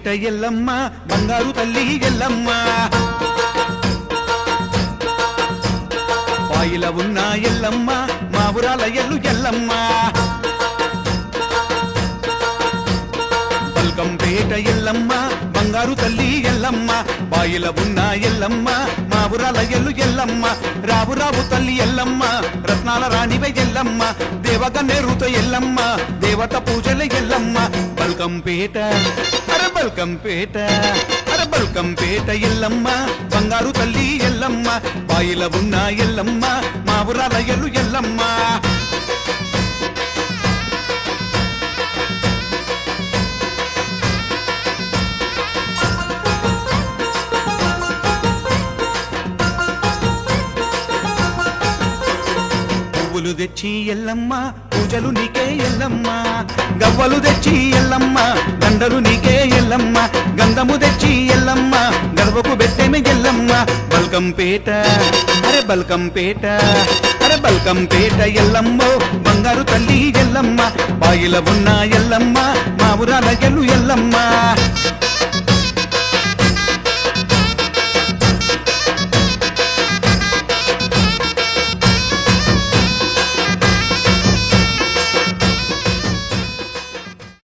బల్కంపేట ఎల్లమ్మ బంగారు తల్లి ఎల్లమ్మ పాయిల ఉన్న ఎల్లమ్మ మా ఊరాల ఎల్లు ఎల్లమ్మ బల్కంపేట ఎల్లమ్మ బంగారు తల్లి ఎల్లమ్మ పాయిల ఉన్న ఎల్లమ్మ మా ఊరాల ఎల్లు ఎల్లమ్మ రావు రావు తల్లి ఎల్లమ్మ రత్నాల రాణివే ఎల్లమ్మ దేవగన్నేరుతో ఎల్లమ్మ దేవత పూజల ఎల్లమ్మ బల్కంపేట అరే బల్కంపేట అరే బల్కంపేట ఎల్లమ్మ బంగారు తల్లి ఎల్లమ్మ పాయిల ఉన్న ఎల్లమ్మ మా ఊరాల ఎల్లు ఎల్లమ్మ పువ్వులు తెచ్చి ఎల్లమ్మ పూజలు నీకే ఎల్లమ్మ గవ్వలు తెచ్చి ఎల్లమ్మ దండలు నీకే ఎల్లమ్మ గంధము తెచ్చి ఎల్లమ్మ గర్వకు బెట్టెమె ఎల్లమ్మ బల్కంపేట అరే బల్కంపేట అరే బల్కంపేట ఎల్లమ్మో బంగారు తల్లి ఎల్లమ్మ పాయిల ఉన్న ఎల్లమ్మ మా ఊరాల ఎల్లు ఎల్లమ్మ